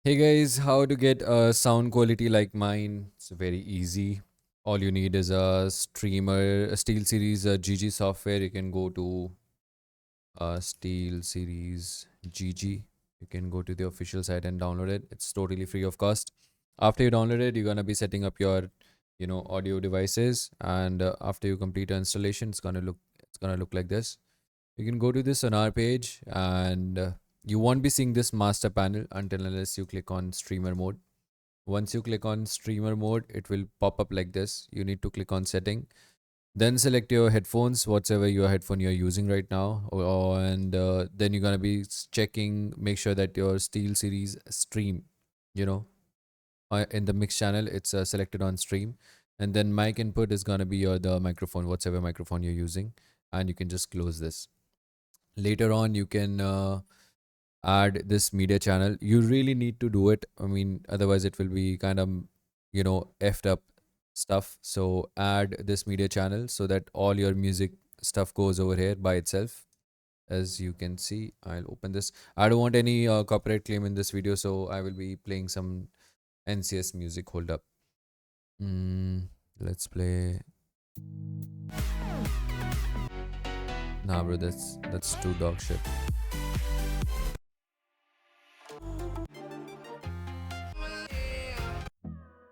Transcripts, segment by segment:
Hey guys, how to get a sound quality like mine? It's very easy. All you need is a streamer, a SteelSeries GG software. You can go to SteelSeries GG. You can go to the official site and download it. It's totally free of cost. After you download it, you're gonna be setting up your, audio devices, and after you complete the installation, it's gonna look like this. You can go to the Sonar page, and you won't be seeing this master panel until unless you click on streamer mode. Once you click on streamer mode, it will pop up like this. You need to click on setting, then select your headphones, whatever your headphone you're using right now, and then you're gonna be checking, make sure that your SteelSeries stream, you know, in the mix channel, it's selected on stream, and then mic input is gonna be your the microphone, whatever microphone you're using, and you can just close this. Later on, you can add this media channel. You really need to do it. I mean, otherwise it will be kind of, effed up stuff. So add this media channel so that all your music stuff goes over here by itself. As you can see, I'll open this. I don't want any copyright claim in this video, so I will be playing some NCS music. Hold up. Mm, let's play. Nah, bro, that's too dog shit.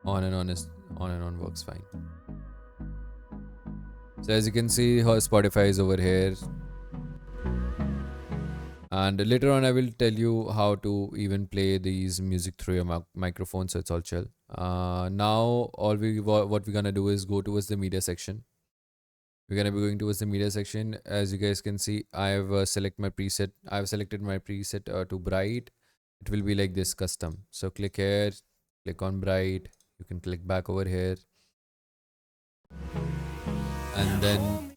On and on works fine. So as you can see, her Spotify is over here. And later on, I will tell you how to even play these music through your microphone, so it's all chill. Now, what we're gonna do is go towards the media section. We're gonna be going towards the media section. As you guys can see, I've I've selected my preset to bright. It will be like this custom. So click here, click on bright. You can click back over here, and then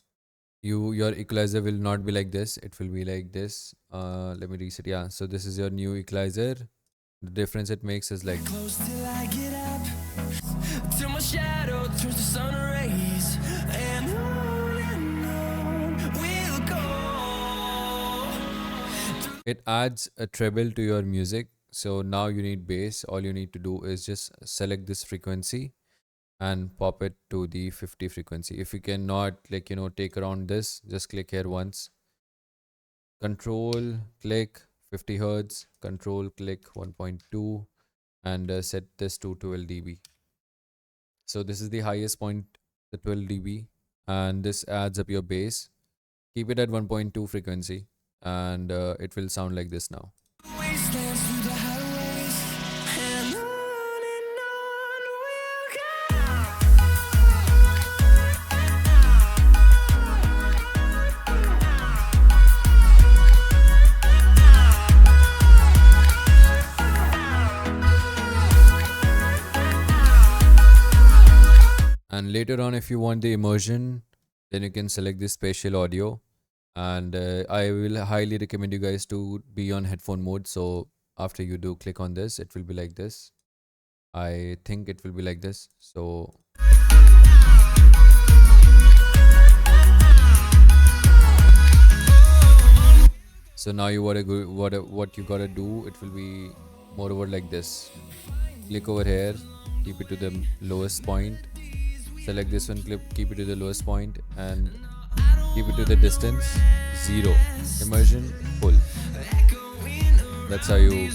your equalizer will not be like this. It will be like this. Let me reset. Yeah, so this is your new equalizer. The difference it makes is like close till I get up, till my shadow turns to sun rays, and on we'll go. It adds a treble to your music. So now you need bass. All you need to do is just select this frequency and pop it to the 50 frequency. If you cannot, take around this, just click here once. Control click 50 hertz, control click 1.2, and set this to 12 dB. So this is the highest point, the 12 dB, and this adds up your bass. Keep it at 1.2 frequency, and it will sound like this now. And later on, if you want the immersion, then you can select this spatial audio. And I will highly recommend you guys to be on headphone mode. So after you do click on this, it will be like this. I think it will be like this. So now you what you gotta do, it will be moreover like this. Click over here, keep it to the lowest point. Select this one, keep it to the lowest point, and keep it to the distance 0. Immersion full. That's how you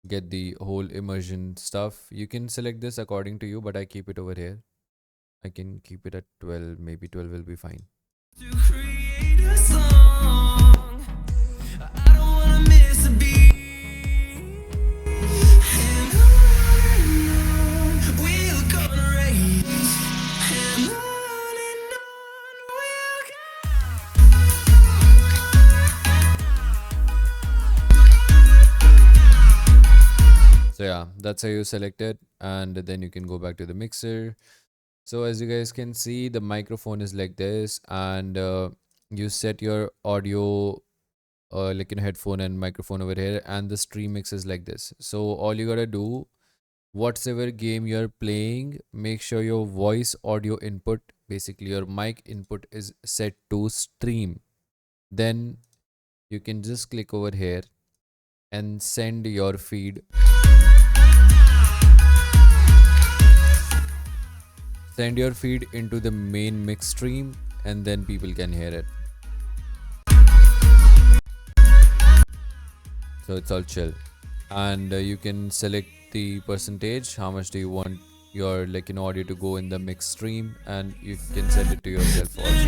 get the whole immersion stuff. You can select this according to you, but I keep it over here. I can keep it at 12, maybe 12 will be fine. So yeah, that's how you select it, and then you can go back to the mixer. So as you guys can see, the microphone is like this, and you set your audio headphone and microphone over here, and the stream mix is like this. So all you gotta do, whatever game you're playing, make sure your voice audio input, basically your mic input, is set to stream. Then you can just click over here and send your feed into the main mix stream, and then people can hear it. So it's all chill. And you can select the percentage, how much do you want your audio to go in the mix stream, and you can set it to yourself also.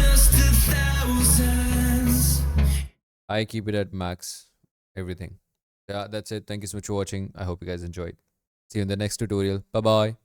I keep it at max, everything. Yeah, that's it. Thank you so much for watching. I hope you guys enjoyed. See you in the next tutorial. Bye bye.